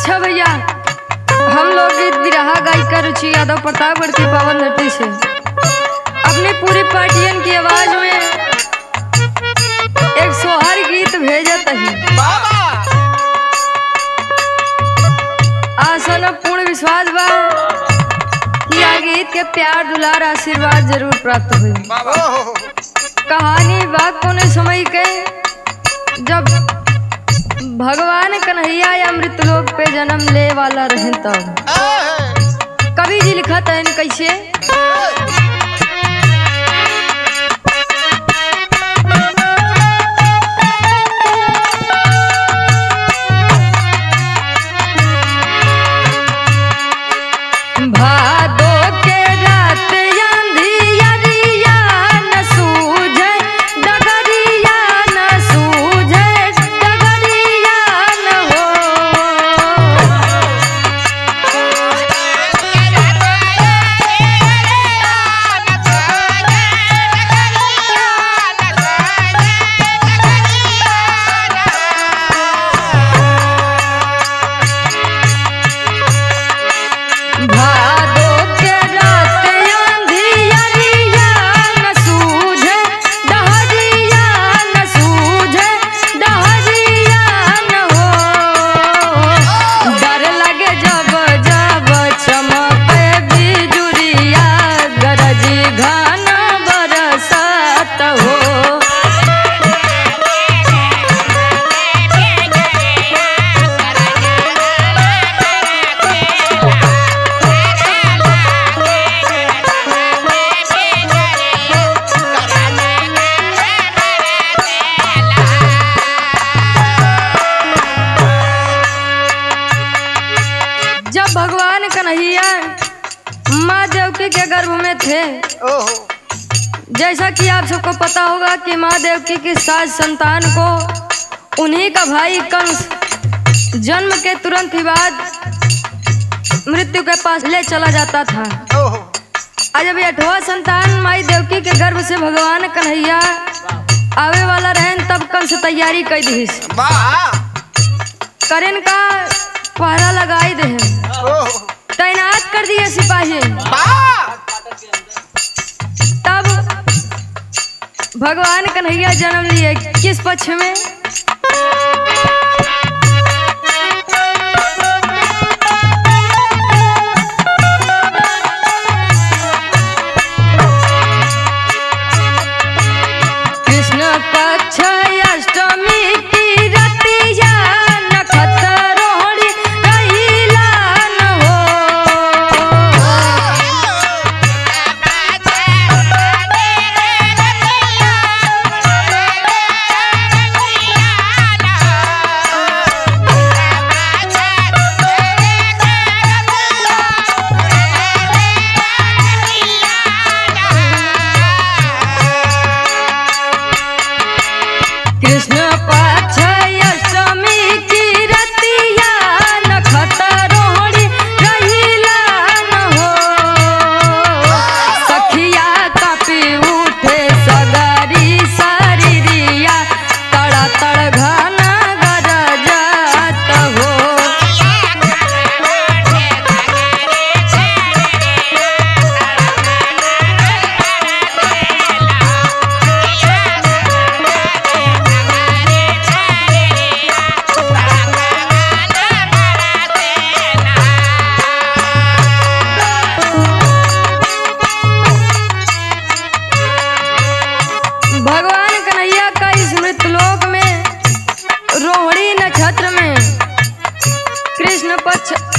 अच्छा भैया, हम लोग गीत बिरहा गायिका रुचि यादव प्रतापगढ़ की पावन धरती से अपनी पूरी पार्टियन की आवाज में एक सोहर गीत भेजत ही। आशा न पूर्ण विश्वास बा कि आ गीत के प्यार दुलार आशीर्वाद जरूर प्राप्त हुई। कहानी बा कोने समय के जब भगवान कन्हैया अमृत लोक पे जन्म ले वाला रहे तब कवि जी लिखत है कैसे। भगवान कन्हैया माँ देवकी के गर्भ में थे। जैसा कि आप सबको पता होगा कि माँ देवकी की सात संतान को उन्हीं का भाई कंस जन्म के तुरंत ही बाद मृत्यु के पास ले चला जाता था। आज जब 8वां संतान माई देवकी के गर्भ से भगवान कन्हैया आवे वाला रहे तब कंस तैयारी कर दी। करेन का पहरा लगाई दे, तैनात कर दिए सिपाही। तब भगवान कन्हैया जन्म लिए किस पक्ष में? कृष्ण पक्ष अष्टमी की रतिया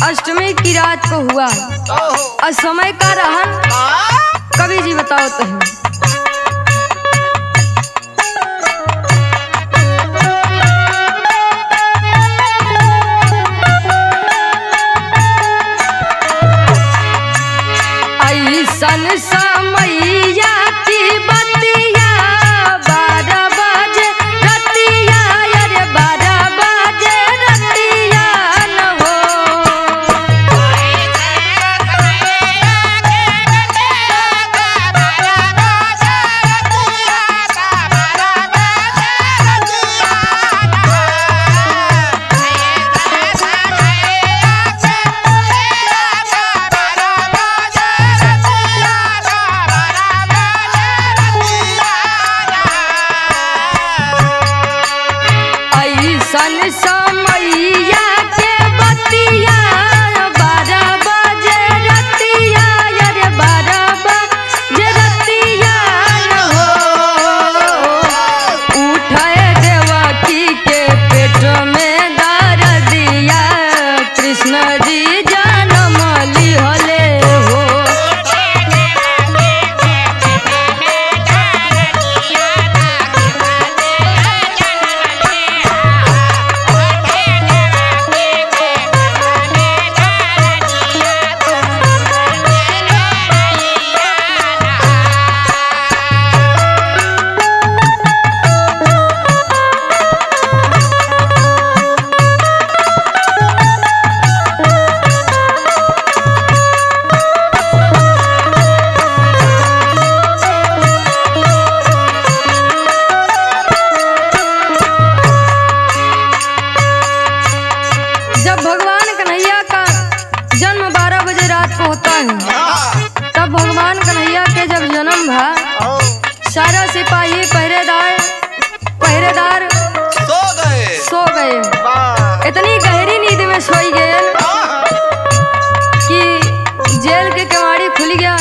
अष्टमी की रात को हुआ और समय का रहन कवि जी बताओ तो है। ऐसन समैया की बतिया 12 बजे रतिया, अरे 12 बजे रतिया न हो। सन समैया के बतिया 12 बजे रतिया, अरे 12 बजे रतिया न हो। उठाए देवकी के पेट में दर्दिया, कृष्ण जी जन्म लिहले हो। जब भगवान कन्हैया का जन्म 12 बजे रात को होता है, तब भगवान कन्हैया के जब जन्म भा, सारा सिपाही पहरेदार सो गए। इतनी गहरी नींद में सोई गए कि जेल के केवाड़ी खुल गया,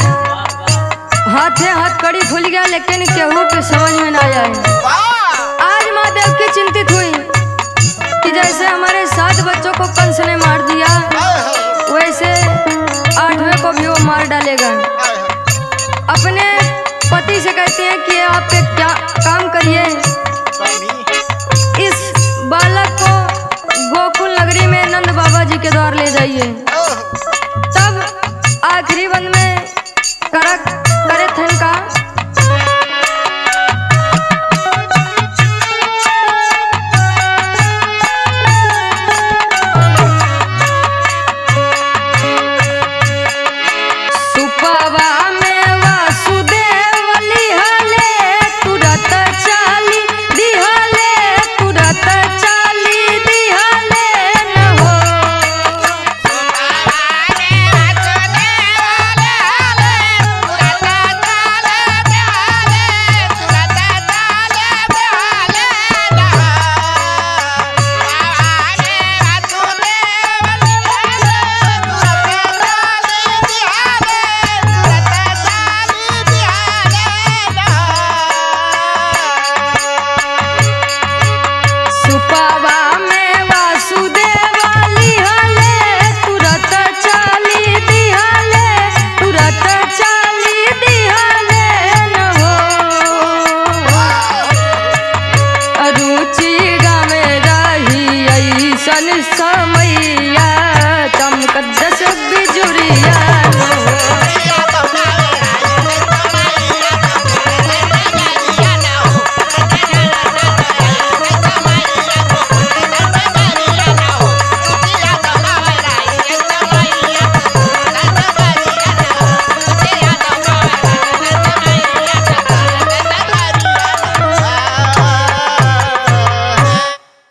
हाथे हाथ कड़ी खुल गया, लेकिन केहू के समझ में ना आए। आज माँ देवकी चिंतित हुई कि जैसे हमारे 7 बच्चों को कंस ने मार दिया, वैसे 8वें को भी वो मार डालेगा। अपने पति से कहते हैं कि आप एक क्या काम करिए, इस बालक को गोकुल नगरी में नंद बाबा जी के द्वार ले जाइए।